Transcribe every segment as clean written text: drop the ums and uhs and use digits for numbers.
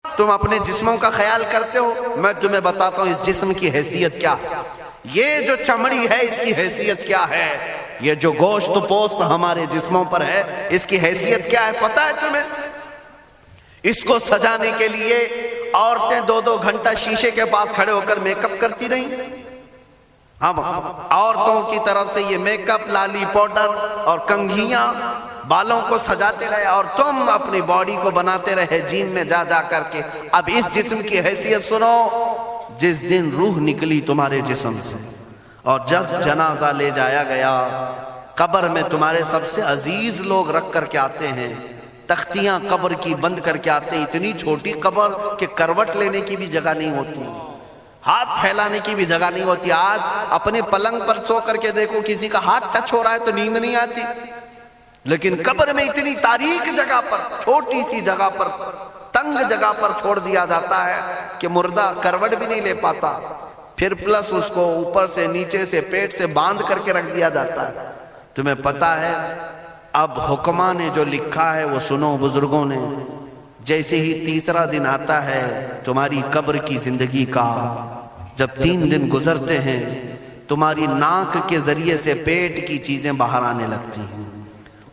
تم اپنے جسموں کا خیال کرتے ہو، میں تمہیں بتاتا ہوں اس جسم کی حیثیت کیا ہے۔ یہ جو چمڑی ہے اس کی حیثیت کیا ہے، یہ جو گوشت پوست ہمارے جسموں پر ہے اس کی حیثیت کیا ہے پتہ ہے تمہیں؟ اس کو سجانے کے لیے عورتیں 2-2 گھنٹہ شیشے کے پاس کھڑے ہو کر میک اپ کرتی رہیں۔ ہم عورتوں کی طرف سے یہ میک اپ، لالی پاؤڈر اور کنگھیاں بالوں کو سجاتے رہے، اور تم اپنی باڈی کو بناتے رہے جیم میں جا جا کر کے۔ اب اس جسم کی حیثیت سنو، جس دن روح نکلی تمہارے جسم سے اور جب جنازہ لے جایا گیا، قبر میں تمہارے سب سے عزیز لوگ رکھ کر کے آتے ہیں، تختیاں قبر کی بند کر کے آتے ہیں، اتنی چھوٹی قبر کہ کروٹ لینے کی بھی جگہ نہیں ہوتی، ہاتھ پھیلانے کی بھی جگہ نہیں ہوتی۔ آج اپنے پلنگ پر سو کر کے دیکھو، کسی کا ہاتھ ٹچ ہو رہا ہے تو نیند نہیں آتی، لیکن قبر میں اتنی تاریک جگہ پر، چھوٹی سی جگہ پر، تنگ جگہ پر چھوڑ دیا جاتا ہے کہ مردہ کروٹ بھی نہیں لے پاتا، پھر پلس اس کو اوپر سے نیچے سے پیٹ سے باندھ کر کے رکھ دیا جاتا ہے۔ تمہیں پتا ہے اب حکماں نے جو لکھا ہے وہ سنو بزرگوں نے، جیسے ہی تیسرا دن آتا ہے تمہاری قبر کی زندگی کا، جب 3 دن گزرتے ہیں تمہاری ناک کے ذریعے سے پیٹ کی چیزیں باہر آنے لگتی ہیں،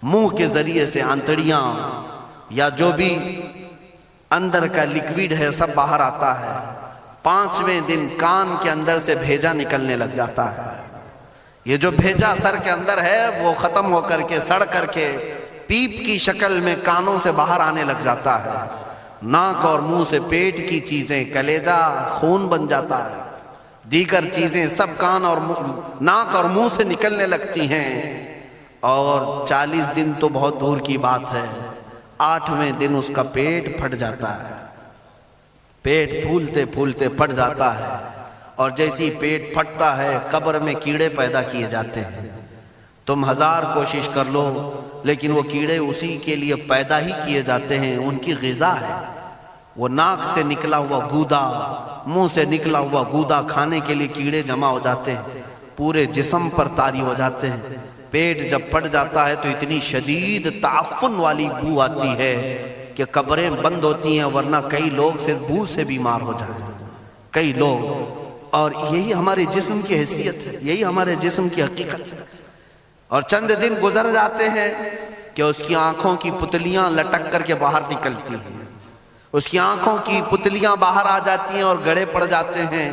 منہ کے ذریعے سے آنتڑیاں یا جو بھی اندر کا لیکویڈ ہے سب باہر آتا ہے۔ 5ویں دن کان کے اندر سے بھیجا نکلنے لگ جاتا ہے، یہ جو بھیجا سر کے اندر ہے وہ ختم ہو کر کے سڑ کر کے پیپ کی شکل میں کانوں سے باہر آنے لگ جاتا ہے، ناک اور منہ سے پیٹ کی چیزیں، کلیجہ، خون بن جاتا ہے، دیگر چیزیں سب کان اور ناک اور منہ سے نکلنے لگتی ہیں، اور 40 دن تو بہت دور کی بات ہے، 8ویں دن اس کا پیٹ پھٹ جاتا ہے، پیٹ پھولتے پھولتے پھٹ جاتا ہے، اور جیسی پیٹ پھٹتا ہے قبر میں کیڑے پیدا کیے جاتے ہیں۔ تم 1000 کوشش کر لو لیکن وہ کیڑے اسی کے لیے پیدا ہی کیے جاتے ہیں، ان کی غذا ہے۔ وہ ناک سے نکلا ہوا گودا، منہ سے نکلا ہوا گودا کھانے کے لیے کیڑے جمع ہو جاتے ہیں، پورے جسم پر طاری ہو جاتے ہیں۔ پیٹ جب پھٹ جاتا ہے تو اتنی شدید تعفن والی بو آتی ہے کہ قبریں بند ہوتی ہیں، ورنہ کئی لوگ صرف بو سے بیمار ہو جاتے ہیں، کئی لوگ۔ اور یہی ہمارے جسم کی حیثیت ہے، یہی ہمارے جسم کی حقیقت ہے۔ اور چند دن گزر جاتے ہیں کہ اس کی آنکھوں کی پتلیاں لٹک کر کے باہر نکلتی ہیں، اس کی آنکھوں کی پتلیاں باہر آ جاتی ہیں اور گڑے پڑ جاتے ہیں۔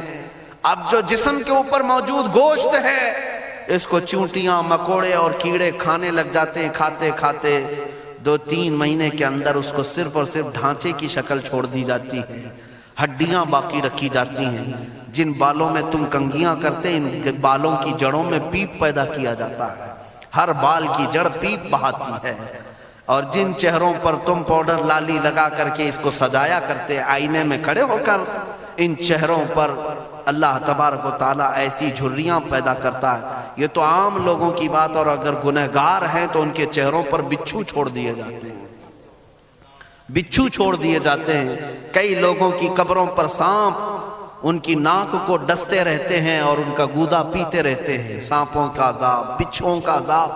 اب جو جسم کے اوپر موجود گوشت ہے اس کو چونٹیاں، مکوڑے اور کیڑے کھانے لگ جاتے ہیں، کھاتے کھاتے 2-3 مہینے کے اندر اس کو صرف اور صرف ڈھانچے کی شکل چھوڑ دی جاتی ہے، ہڈیاں باقی رکھی جاتی ہیں۔ جن بالوں میں تم کنگھیاں کرتے ہیں ان بالوں کی جڑوں میں پیپ پیدا کیا جاتا ہے، ہر بال کی جڑ پیپ بہاتی ہے۔ اور جن چہروں پر تم پاؤڈر لالی لگا کر کے اس کو سجایا کرتے آئینے میں کھڑے ہو کر، ان چہروں پر اللہ تبارک و تعالیٰ ایسی جھریاں پیدا کرتا ہے۔ یہ تو عام لوگوں کی بات، اور اگر گنہگار ہیں تو ان کے چہروں پر بچھو چھوڑ دیے جاتے ہیں، بچھو چھوڑ دیے جاتے ہیں۔ کئی لوگوں کی قبروں پر سانپ ان کی ناک کو ڈستے رہتے ہیں اور ان کا گودا پیتے رہتے ہیں۔ سانپوں کا عذاب، بچھوؤں کا عذاب،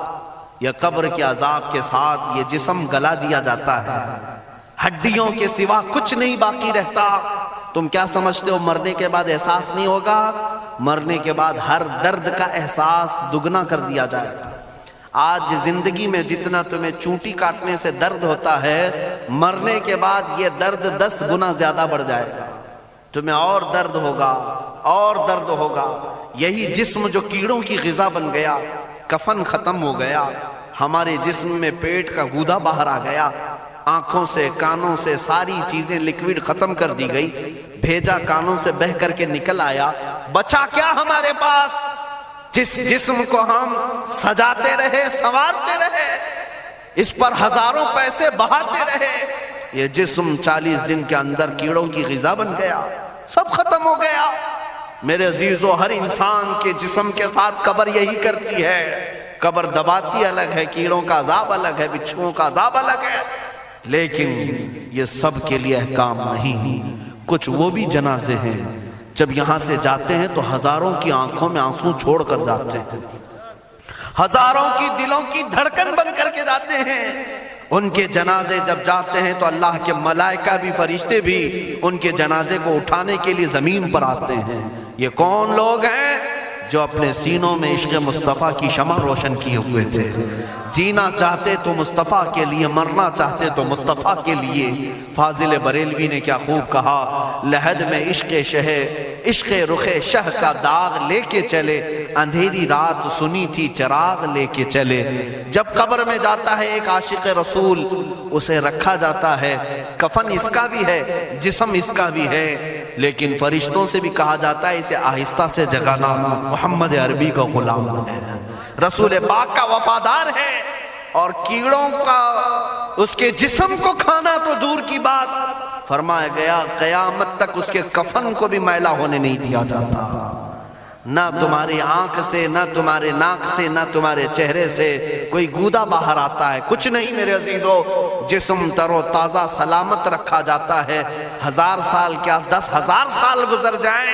یا قبر کے عذاب کے ساتھ یہ جسم گلا دیا جاتا ہے، ہڈیوں کے سوا کچھ نہیں باقی رہتا۔ تم کیا سمجھتے ہو مرنے کے بعد احساس نہیں ہوگا؟ مرنے کے بعد ہر درد کا احساس دگنا کر دیا جائے گا۔ آج زندگی میں جتنا تمہیں چونٹی کاٹنے سے درد ہوتا ہے، مرنے کے بعد یہ درد 10 گنا زیادہ بڑھ جائے گا، تمہیں اور درد ہوگا، اور درد ہوگا۔ یہی جسم جو کیڑوں کی غذا بن گیا، کفن ختم ہو گیا، ہمارے جسم میں پیٹ کا گودا باہر آ گیا، آنکھوں سے کانوں سے ساری چیزیں لکوڈ ختم کر دی گئی، بھیجا کانوں سے بہ کر کے نکل آیا، بچا کیا ہمارے پاس؟ جس جسم کو ہم سجاتے رہے، سنوارتے رہے، اس پر ہزاروں پیسے بہاتے رہے، یہ جسم 40 دن کے اندر کیڑوں کی غذا بن گیا، سب ختم ہو گیا۔ میرے عزیزو، ہر انسان کے جسم کے ساتھ قبر یہی کرتی ہے، قبر دباتی الگ ہے، کیڑوں کا عذاب الگ ہے، بچھوؤں کا عذاب الگ ہے، لیکن یہ سب کے لیے احکام نہیں۔ کچھ وہ بھی جنازے ہیں جب یہاں سے جاتے ہیں تو ہزاروں کی آنکھوں میں آنسو چھوڑ کر جاتے ہیں، ہزاروں کی دلوں کی دھڑکن بن کر کے جاتے ہیں، ان کے جنازے جب جاتے ہیں تو اللہ کے ملائکہ بھی فرشتے بھی ان کے جنازے کو اٹھانے کے لیے زمین پر آتے ہیں۔ یہ کون لوگ ہیں؟ جو اپنے سینوں میں عشق مصطفیٰ کی شمع روشن کیے ہوئے تھے، جینا چاہتے تو مصطفیٰ کے لیے، مرنا چاہتے تو مصطفیٰ کے لیے۔ فاضل بریلوی نے کیا خوب کہا، لحد میں عشق رخ شہ کا داغ لے کے چلے، اندھیری رات سنی تھی چراغ لے کے چلے۔ جب قبر میں جاتا ہے ایک عاشق رسول، اسے رکھا جاتا ہے، کفن اس کا بھی ہے، جسم اس کا بھی ہے، لیکن فرشتوں سے بھی کہا جاتا ہے اسے آہستہ سے جگانا، محمد عربی کا غلام ہے، رسول پاک کا وفادار ہے، اور کیڑوں کا اس کے جسم کو کھانا تو دور کی بات، فرمایا گیا قیامت تک اس کے کفن کو بھی میلا ہونے نہیں دیا جاتا۔ نہ تمہاری آنکھ سے، نہ تمہارے ناک سے، نہ تمہارے چہرے سے کوئی گودا باہر آتا ہے، کچھ نہیں میرے عزیزو، جسم تر و تازہ سلامت رکھا جاتا ہے۔ 1000 سال کیا 10,000 سال گزر جائیں،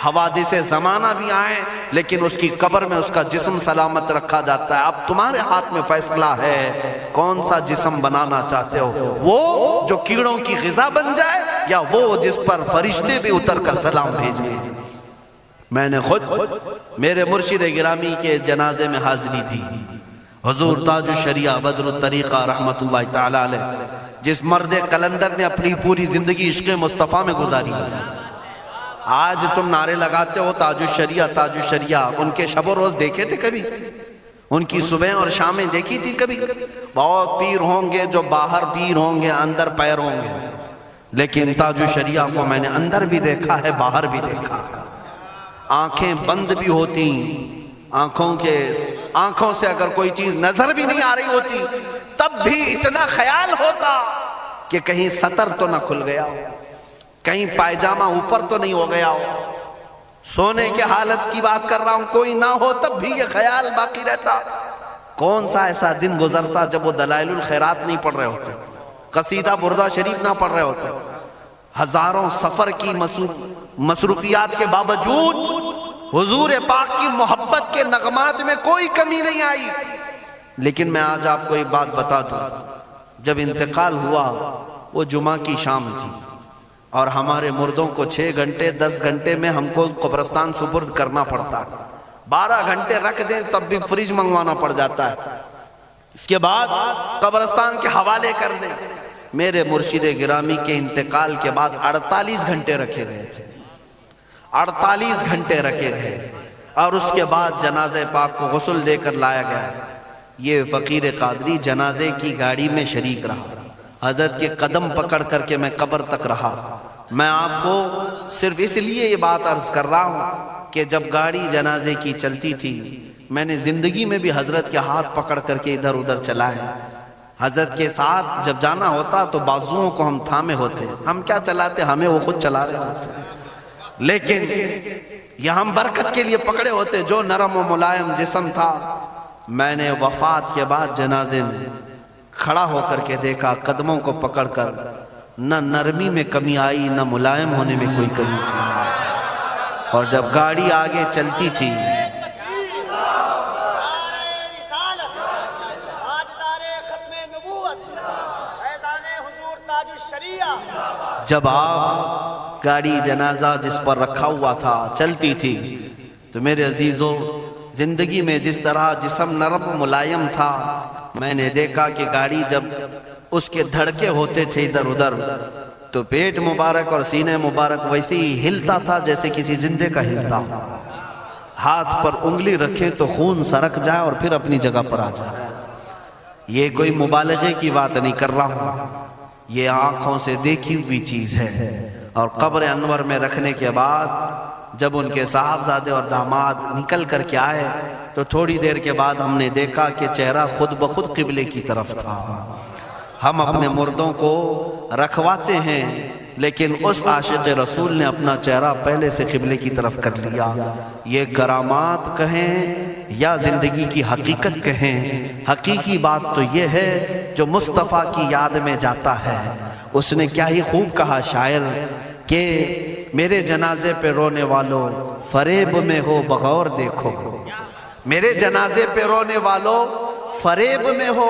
حوادث زمانہ بھی آئیں، لیکن اس کی قبر میں اس کا جسم سلامت رکھا جاتا ہے۔ اب تمہارے ہاتھ میں فیصلہ ہے کون سا جسم بنانا چاہتے ہو، وہ جو کیڑوں کی غذا بن جائے، یا وہ جس پر فرشتے بھی اتر کر سلام بھیجیں۔ میں نے خود میرے مرشد گرامی کے جنازے میں حاضری دی، حضور تاج الشریعہ بدر الطریقہ رحمت اللہ تعالی علیہ، جس مرد قلندر نے اپنی پوری زندگی عشق مصطفیٰ میں گزاری۔ آج تم نعرے لگاتے ہو تاج الشریعہ تاج الشریعہ، ان کے شب و روز دیکھے تھے کبھی؟ ان کی صبح اور شامیں دیکھی تھی کبھی؟ بہت پیر ہوں گے جو باہر پیر ہوں گے، اندر پیر ہوں گے، لیکن تاج الشریعہ کو میں نے اندر بھی دیکھا ہے، باہر بھی دیکھا ہے۔ آنکھیں بند بھی ہوتی، آنکھوں سے اگر کوئی چیز نظر بھی نہیں آ رہی ہوتی، تب بھی اتنا خیال ہوتا کہ کہیں سطر تو نہ کھل گیا ہو، کہیں پائجامہ اوپر تو نہیں ہو گیا ہو۔ سونے کے حالت کی بات کر رہا ہوں، کوئی نہ ہو تب بھی یہ خیال باقی رہتا۔ کون سا ایسا دن گزرتا جب وہ دلائل الخیرات نہیں پڑھ رہے ہوتے، قصیدہ بردہ شریف نہ پڑھ رہے ہوتے، ہزاروں سفر کی مصروفیات کے باوجود حضور پاک کی محبت کے نغمات میں کوئی کمی نہیں آئی۔ لیکن میں آج آپ کو ایک بات بتا دوں، جب انتقال ہوا وہ جمعہ کی شام تھی، اور ہمارے مردوں کو 6 گھنٹے 10 گھنٹے میں ہم کو قبرستان سپرد کرنا پڑتا ہے، 12 گھنٹے رکھ دیں تب بھی فریج منگوانا پڑ جاتا ہے، اس کے بعد قبرستان کے حوالے کر دیں۔ میرے مرشد گرامی کے انتقال کے بعد 48 گھنٹے رکھے گئے تھے، 48 گھنٹے رکھے گئے، اور اس کے بعد جنازہ پاک کو غسل دے کر لایا گیا۔ یہ فقیر قادری جنازے کی گاڑی میں شریک رہا، حضرت کے قدم پکڑ کر کے میں قبر تک رہا۔ میں آپ کو صرف اس لیے یہ بات عرض کر رہا ہوں کہ جب گاڑی جنازے کی چلتی تھی، میں نے زندگی میں بھی حضرت کے ہاتھ پکڑ کر کے ادھر ادھر چلائے۔ حضرت کے ساتھ جب جانا ہوتا تو بازوؤں کو ہم تھامے ہوتے، ہم کیا چلاتے، ہمیں وہ خود چلا رہے ہوتے، لیکن یہ ہم برکت کے لیے پکڑے ہوتے۔ جو نرم و ملائم جسم تھا، میں نے وفات کے بعد جنازے میں کھڑا ہو کر کے دیکھا، قدموں کو پکڑ کر، نہ نرمی میں کمی آئی، نہ ملائم ہونے میں کوئی کمی تھی۔ اور جب گاڑی آگے چلتی تھی، جب آپ گاڑی جنازہ جس پر رکھا ہوا تھا چلتی تھی، تو میرے عزیزوں زندگی میں جس طرح جسم نرم ملائم تھا، میں نے دیکھا کہ گاڑی جب اس کے دھڑکے ہوتے تھے ادھر ادھر، تو پیٹ مبارک اور سینے مبارک ویسے ہی ہلتا تھا جیسے کسی زندے کا ہلتا ہو۔ ہاتھ پر انگلی رکھے تو خون سرک جائے اور پھر اپنی جگہ پر آ جائے۔ یہ کوئی مبالغے کی بات نہیں کر رہا ہوں، یہ آنکھوں سے دیکھی ہوئی چیز ہے۔ اور قبر انور میں رکھنے کے بعد جب ان کے صاحبزادے اور داماد نکل کر کے آئے، تو تھوڑی دیر کے بعد ہم نے دیکھا کہ چہرہ خود بخود قبلے کی طرف تھا۔ ہم اپنے مردوں کو رکھواتے ہیں، لیکن اس عاشق رسول نے اپنا چہرہ پہلے سے قبلے کی طرف کر لیا۔ یہ کرامات کہیں یا زندگی کی حقیقت کہیں، حقیقی بات تو یہ ہے جو مصطفیٰ کی یاد میں جاتا ہے۔ اس نے کیا ہی خوب کہا شاعر کہ میرے جنازے پہ رونے والوں فریب میں ہو بغور دیکھو، میرے جنازے پہ رونے والوں فریب میں ہو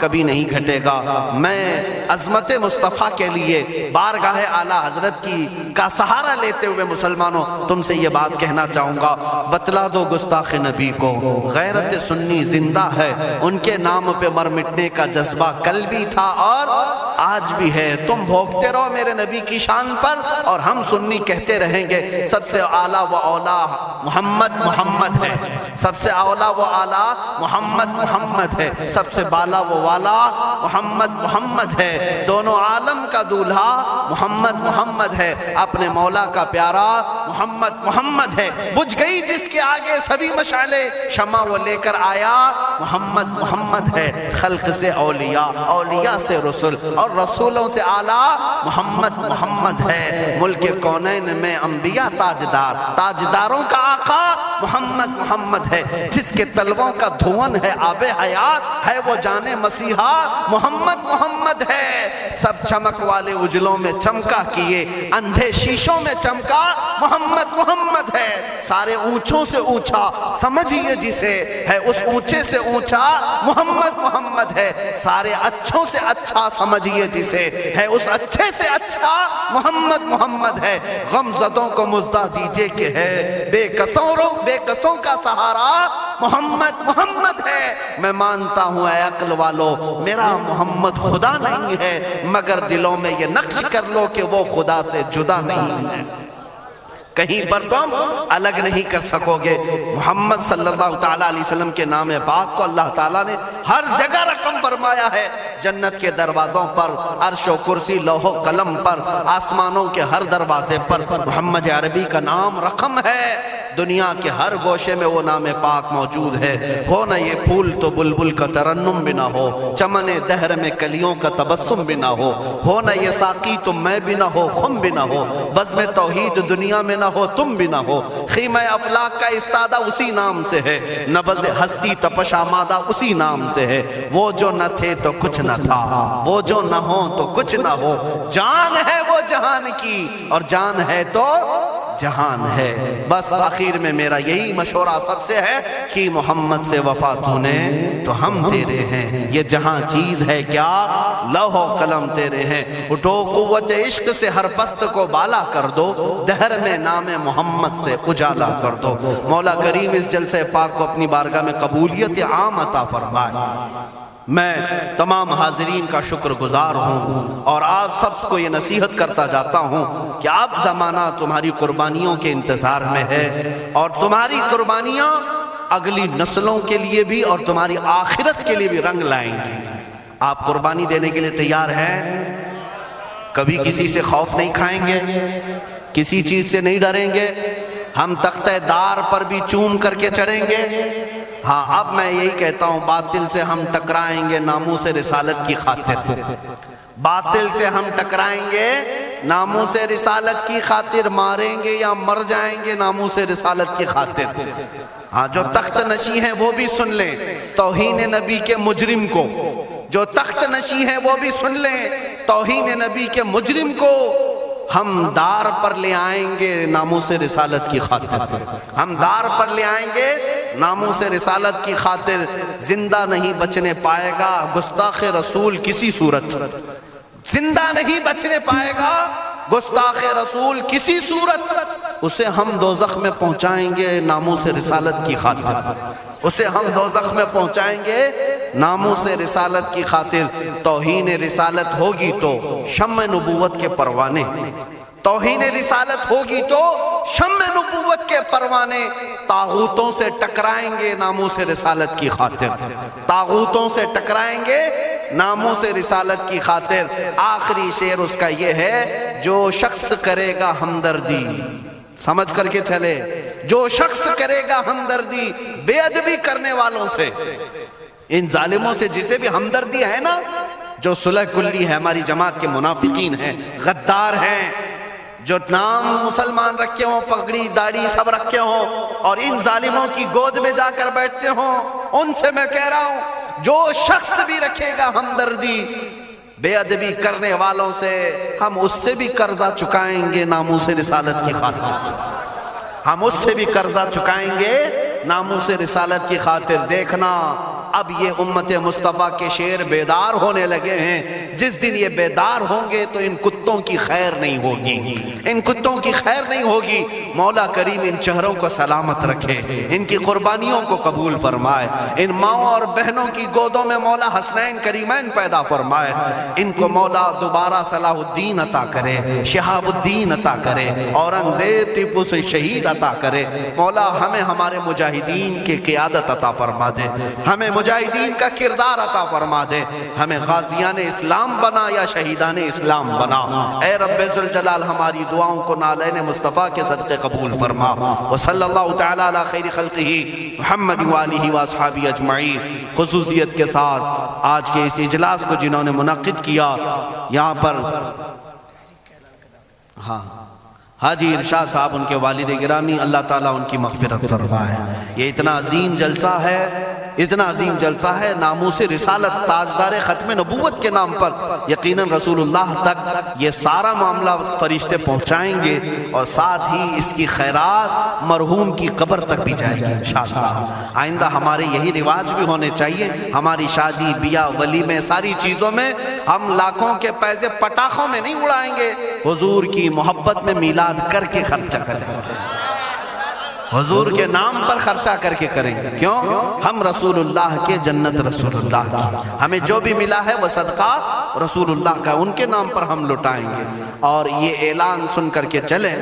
کبھی نہیں گھٹے گا۔ میں عظمت مصطفیٰ کے لیے بارگاہ اعلیٰ حضرت کا سہارا لیتے ہوئے مسلمانوں تم سے یہ بات کہنا چاہوں گا، بتلا دو گستاخ نبی کو غیرت سنی زندہ ہے، ان کے نام پہ مر مٹنے کا جذبہ کل بھی تھا اور آج بھی ہے۔ تم بھوکتے رہو میرے نبی کی شان پر اور ہم سنی کہتے رہیں گے سب سے اعلیٰ و اولا محمد ہے، سب سے اولا و اعلیٰ محمد ہے، سب سے بالا و والا محمد ہے، دونوں عالم کا دولہا محمد ہے، اپنے مولا کا پیارا محمد ہے۔ بجھ گئی جس کے آگے سبھی مشعلے، شمع وہ لے کر آیا محمد ہے۔ خلق سے اولیاء سے رسول اور رسولوں سے اعلیٰ محمد ہے۔ ملک کونین میں انبیاء تاجداروں کا آقا محمد ہے، جس کے تلووں کا دھون ہے آب حیات ہے، وہ جانے مسیحا محمد ہے۔ سب چمک والے اجلوں میں چمکا کیے، اندھے شیشوں میں چمکا محمد ہے۔ سارے اونچوں سے اونچا سمجھیے جسے ہے، اس اونچے سے اونچا محمد ہے۔ سارے اچھوں سے اچھا سمجھیے جسے ہے، اس اچھے سے اچھا محمد ہے۔ غم زدوں کو مزدہ دیجئے کہ ہے، بے قصوں کا سہارا محمد ہے۔ میں مانتا ہوں اے عقل والو میرا محمد خدا نہیں ہے، مگر دلوں میں یہ نقش کر لو کہ وہ خدا سے جدا نہیں ہے، کہیں پر تم الگ نہیں کر سکو گے۔ محمد صلی اللہ تعالیٰ علیہ وسلم کے نام پاک کو اللہ تعالیٰ نے ہر جگہ رقم فرمایا ہے، جنت کے دروازوں پر، عرش و کرسی لوح و قلم پر، آسمانوں کے ہر دروازے پر محمد عربی کا نام رقم ہے۔ دنیا کے ہر گوشے میں وہ نام پاک موجود ہے۔ ہو نہ یہ پھول تو بلبل کا ترنم بھی نہ ہو، چمن دہر میں کلیوں کا تبسم بھی نہ ہو نہ یہ ساقی تو میں بھی نہ ہو، خم بھی نہ ہو، بزم توحید دنیا میں نہ ہو، تم بھی نہ ہو، خیمہ افلاک کا استادہ اسی نام سے ہے، نبض ہستی تپش آمادہ اسی نام سے ہے۔ وہ جو نہ تھے تو کچھ نہ تھا، وہ جو نہ ہو تو کچھ نہ ہو، جان ہے وہ جہان کی اور جان ہے تو جہان ہے۔ بس آخر میں میرا یہی مشورہ سب سے ہے کہ محمد سے وفا تو نے تو ہم تیرے ہیں، یہ جہاں چیز ہے کیا لوح و قلم تیرے ہیں۔ اٹھو قوت عشق سے ہر پست کو بالا کر دو، دہر میں نام محمد سے اجالا کر دو۔ مولا کریم اس جلسے پاک کو اپنی بارگاہ میں قبولیت عام عطا فرمائے۔ میں تمام حاضرین کا شکر گزار ہوں اور آپ سب کو یہ نصیحت کرتا جاتا ہوں کہ اب زمانہ تمہاری قربانیوں کے انتظار میں ہے، اور تمہاری قربانیاں اگلی نسلوں کے لیے بھی اور تمہاری آخرت کے لیے بھی رنگ لائیں گی۔ آپ قربانی دینے کے لیے تیار ہیں؟ کبھی کسی سے خوف نہیں کھائیں گے، کسی چیز سے نہیں ڈریں گے، ہم تختہ دار پر بھی چوم کر کے چڑھیں گے۔ ہاں اب میں یہی کہتا ہوں، باطل سے ہم ٹکرائیں گے ناموس رسالت کی خاطر، باطل سے ہم ٹکرائیں گے ناموس رسالت کی خاطر، ماریں گے یا مر جائیں گے ناموس رسالت کی خاطر۔ ہاں جو تخت نشی ہیں وہ بھی سن لیں توہین نبی کے مجرم کو، جو تخت نشی ہیں وہ بھی سن لیں توہین نبی کے مجرم کو ہم دار پر لے آئیں گے ناموس رسالت کی خاطر، ہم دار پر لے آئیں گے ناموس رسالت کی خاطر۔ زندہ نہیں بچنے پائے گا گستاخ رسول کسی صورت، زندہ نہیں بچنے پائے گا گستاخ رسول کسی صورت، اسے ہم دوزخ میں پہنچائیں گے ناموس رسالت کی خاطر، اسے ہم دوزخ میں پہنچائیں گے ناموس رسالت کی خاطر۔ توہین رسالت ہوگی تو شمع نبوت کے پروانے، توہین رسالت ہوگی تو شمع نبوت کے پروانے طاغوتوں سے ٹکرائیں گے ناموس رسالت کی خاطر، طاغوتوں سے ٹکرائیں گے ناموس رسالت کی خاطر۔ آخری شعر اس کا یہ ہے، جو شخص کرے گا ہمدردی، سمجھ کر کے چلے، جو شخص کرے گا ہمدردی بے ادبی کرنے والوں سے، ان ظالموں سے جسے بھی ہمدردی ہے نا، جو صلح کلی ہے، ہماری جماعت کے منافقین ہیں، غدار ہیں، جو نام مسلمان رکھے ہوں، پگڑی داڑھی سب رکھے ہوں اور ان ظالموں کی گود میں جا کر بیٹھتے ہوں، ان سے میں کہہ رہا ہوں جو شخص بھی رکھے گا ہمدردی بے ادبی کرنے والوں سے، ہم اس سے بھی قرضہ چکائیں گے ناموس رسالت کی خاطر، ہم اس سے بھی قرضہ چکائیں گے ناموس رسالت کی خاطر۔ دیکھنا اب یہ امت مصطفیٰ کے شیر بیدار ہونے لگے ہیں. جس دن یہ بیدار ہوں گے تو ان کتوں کی خیر نہیں ہوگی, ان کتوں کی خیر نہیں ہوگی. مولا کریم ان چہروں کو سلامت رکھے, ان کی قربانیوں کو قبول فرمائے, ان ماؤں اور بہنوں کی گودوں میں مولا حسنین کریمین پیدا فرمائے. ان کو مولا دوبارہ صلاح الدین عطا کرے, شہاب الدین عطا کرے, اورنگزیب ٹیپو سے شہید عطا کرے. مولا ہمیں ہمارے مجاہدین کی قیادت عطا فرما دے, ہمیں مجاہدین کا کردار عطا فرما دے, ہمیں غازیان اسلام بنا یا شہیدان اسلام بنا. اے رب ذوالجلال ہماری دعاؤں کو نالین مصطفیٰ کے صدقے قبول فرما. وصلی اللہ تعالی علی خیر خلقہ محمد وآلہ واصحابہ اجمعین. خصوصیت کے ساتھ آج کے اس اجلاس کو جنہوں نے منعقد کیا, یہاں پر حاجی ارشاد صاحب ان کے والد گرامی, اللہ تعالیٰ ان کی مغفرت فرمائے. یہ اتنا عظیم جلسہ ہے, اتنا عظیم جلسہ ہے. ناموس رسالت تاجدار ختم نبوت کے نام پر یقیناً رسول اللہ تک یہ سارا معاملہ فرشتے پہنچائیں گے, اور ساتھ ہی اس کی خیرات مرحوم کی قبر تک بھی جائے گی انشاءاللہ. آئندہ ہمارے یہی رواج بھی ہونے چاہیے. ہماری شادی بیاہ ولیمے ساری چیزوں میں ہم لاکھوں کے پیسے پٹاخوں میں نہیں اڑائیں گے, حضور کی محبت میں میلاد کر کے خرچہ کریں گے, حضور کے نام پر خرچہ کر کے کریں گے. کیوں؟ ہم رسول اللہ کے, جنت رسول اللہ کی, ہمیں جو بھی ملا ہے وہ صدقہ رسول اللہ کا, ان کے نام پر ہم لٹائیں گے. اور یہ اعلان سن کر کے چلیں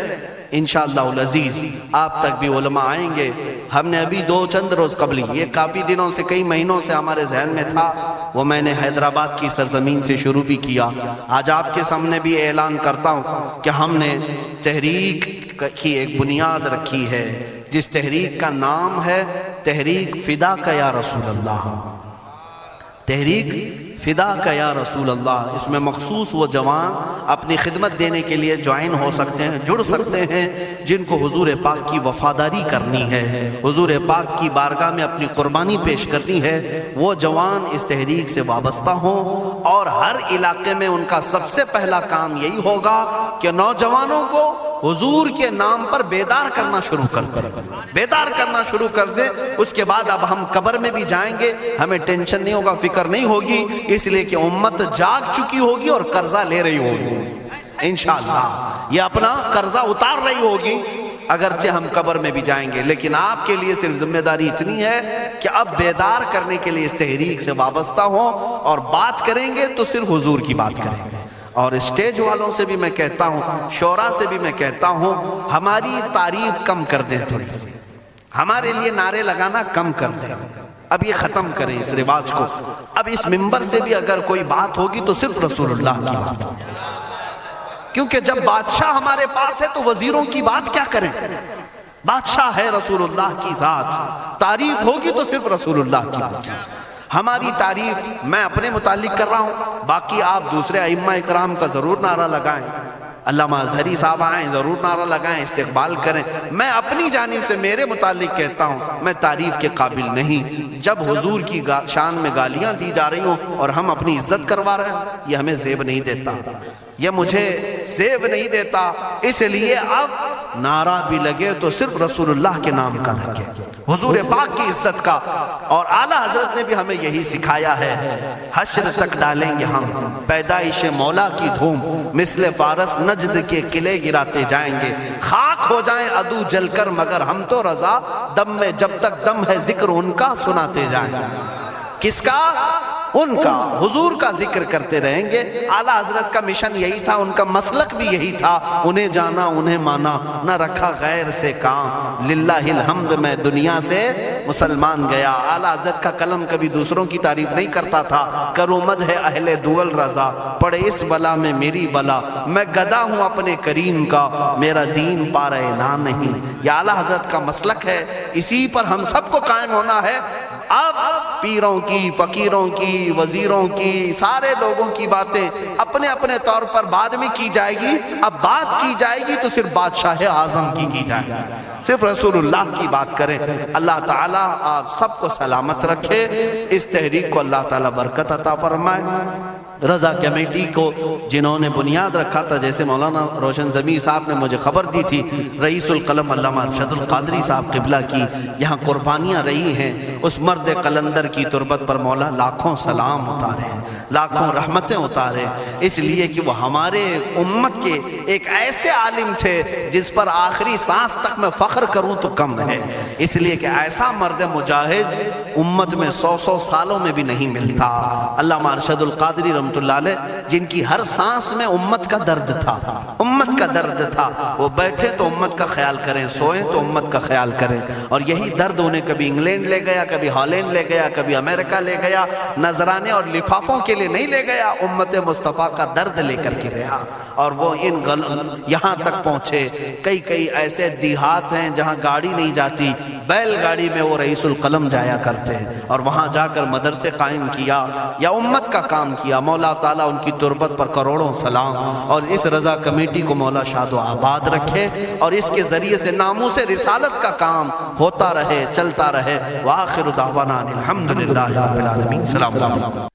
انشاءاللہ العزیز. آپ تک بھی علماء آئیں گے. ہم نے ابھی چند روز قبل, یہ کافی دنوں سے, کئی مہینوں سے ہمارے ذہن میں تھا, وہ میں نے حیدرآباد کی سرزمین سے شروع بھی کیا. آج آپ کے سامنے بھی اعلان کرتا ہوں کہ ہم نے تحریک کی ایک بنیاد رکھی ہے, جس تحریک کا نام ہے تحریک فدا کا یا رسول اللہ. تحریک فدا کا یا رسول اللہ. اس میں مخصوص وہ جوان اپنی خدمت دینے کے لیے جوائن ہو سکتے ہیں, جڑ سکتے ہیں, جن کو حضور پاک کی وفاداری کرنی ہے, حضور پاک کی بارگاہ میں اپنی قربانی پیش کرنی ہے. وہ جوان اس تحریک سے وابستہ ہوں, اور ہر علاقے میں ان کا سب سے پہلا کام یہی ہوگا کہ نوجوانوں کو حضور کے نام پر بیدار کرنا شروع کر دیں, بیدار کرنا شروع کر دیں. اس کے بعد اب ہم قبر میں بھی جائیں گے, ہمیں ٹینشن نہیں ہوگا, فکر نہیں ہوگی, اس لیے کہ امت جاگ چکی ہوگی اور قرضہ لے رہی ہوگی. انشاءاللہ یہ اپنا قرضہ اتار رہی ہوگی, اگرچہ ہم قبر میں بھی جائیں گے. لیکن آپ کے لیے صرف ذمہ داری اتنی ہے کہ اب بیدار کرنے کے لیے اس تحریک سے وابستہ ہوں, اور بات کریں گے تو صرف حضور کی بات کریں گے. اور اسٹیج والوں سے بھی میں کہتا ہوں, شورا سے بھی میں کہتا ہوں, ہماری تعریف کم کر دیں, تھوڑی سی ہمارے لیے نعرے لگانا کم کر دیں. اب یہ ختم کریں اس رواج کو. اب اس منبر سے بھی اگر کوئی بات ہوگی تو صرف رسول اللہ کی بات ہوگی, کیونکہ جب بادشاہ ہمارے پاس ہے تو وزیروں کی بات کیا کریں. بادشاہ ہے رسول اللہ کی ذات, تعریف ہوگی تو صرف رسول اللہ کی ہوگی. ہماری تعریف میں اپنے متعلق کر رہا ہوں, باقی آپ دوسرے ائمہ اکرام کا ضرور نعرہ لگائیں, علامہ اظہری صاحب آئیں ضرور نعرہ لگائیں, استقبال کریں. میں اپنی جانب سے میرے متعلق کہتا ہوں, میں تعریف کے قابل نہیں. جب حضور کی شان میں گالیاں دی جا رہی ہوں اور ہم اپنی عزت کروا رہے ہیں, یہ ہمیں زیب نہیں دیتا, یہ مجھے زیب نہیں دیتا. اس لیے اب نعرہ بھی لگے تو صرف رسول اللہ کے نام کا لگے, حضور پاک کی عزت کا. اور اعلیٰ حضرت نے بھی ہمیں یہی سکھایا ہے, حشر تک ڈالیں گے ہم پیدائش مولا کی دھوم, مثل فارس نجد کے قلعے گراتے جائیں گے, خاک ہو جائیں عدو جل کر مگر ہم تو رضا, دم میں جب تک دم ہے ذکر ان کا سناتے جائیں گے. کس کا؟ ان کا, حضور کا ذکر کرتے رہیں گے. اعلیٰ حضرت کا مشن یہی تھا, ان کا مسلک بھی یہی تھا, انہیں جانا انہیں مانا, نہ رکھا غیر سے کام, للہ الحمد میں دنیا سے مسلمان گیا. اعلیٰ حضرت کا قلم کبھی دوسروں کی تعریف نہیں کرتا تھا, کرو مدح اہل دول رضا, پڑے اس بلا میں میری بلا, میں گدا ہوں اپنے کریم کا, میرا دین پارہ نہ نہیں. یہ اعلیٰ حضرت کا مسلک ہے, اسی پر ہم سب کو قائم ہونا ہے. اب پیروں کی, فقیروں کی, وزیروں کی, سارے لوگوں کی باتیں اپنے اپنے طور پر بعد میں کی جائے گی. اب بات کی جائے گی تو صرف بادشاہ اعظم کی جائے گی, صرف رسول اللہ کی بات کریں. اللہ تعالیٰ آپ سب کو سلامت رکھے, اس تحریک کو اللہ تعالیٰ برکت عطا فرمائے. رضا کمیٹی کو جنہوں نے بنیاد رکھا تھا، جیسے مولانا روشن زمیں صاحب نے مجھے خبر دی تھی، رئیس القلم علامہ ارشد القادری صاحب قبلہ کی یہاں قربانیاں رہی ہیں، اس مرد قلندر کی تربت پر مولا لاکھوں سلام اتارے، لاکھوں رحمتیں اتارے، اس لیے کہ وہ ہمارے امت کے ایک ایسے عالم تھے جس پر آخری سانس تک میں فخر کروں تو کم ہے، اس لیے کہ ایسا مرد مجاہد امت میں 100 سالوں میں بھی نہیں ملتا۔ علامہ ارشد القادری رحمۃ اللہ علیہ، جن کی ہر سانس میں امت کا درد تھا، امت کا درد تھا، وہ بیٹھے تو امت کا خیال کریں، سوئیں تو امت کا خیال کریں، اور یہی درد انہیں کبھی انگلینڈ لے گیا، کبھی ہالینڈ لے گیا، کبھی امریکہ لے گیا، نذرانے اور لفافوں کے لیے نہیں لے گیا، امت مصطفیٰ کا درد لے کر کے گیا، اور وہ یہاں تک پہنچے۔ کئی ایسے دیہات ہیں جہاں گاڑی نہیں جاتی، بیل گاڑی میں وہ رئیس القلم جایا کرتے ہیں، اور وہاں جا کر مدرسے قائم کیا یا امت کا کام کیا۔ مولا تعالیٰ ان کی تربت پر کروڑوں سلام، اور اس رضا کمیٹی کو مولا شاد و آباد رکھے، اور اس کے ذریعے سے ناموس رسالت کا کام ہوتا رہے، چلتا رہے۔ وآخر دعوانا الحمدللہ رب العالمین۔ السلام علیکم۔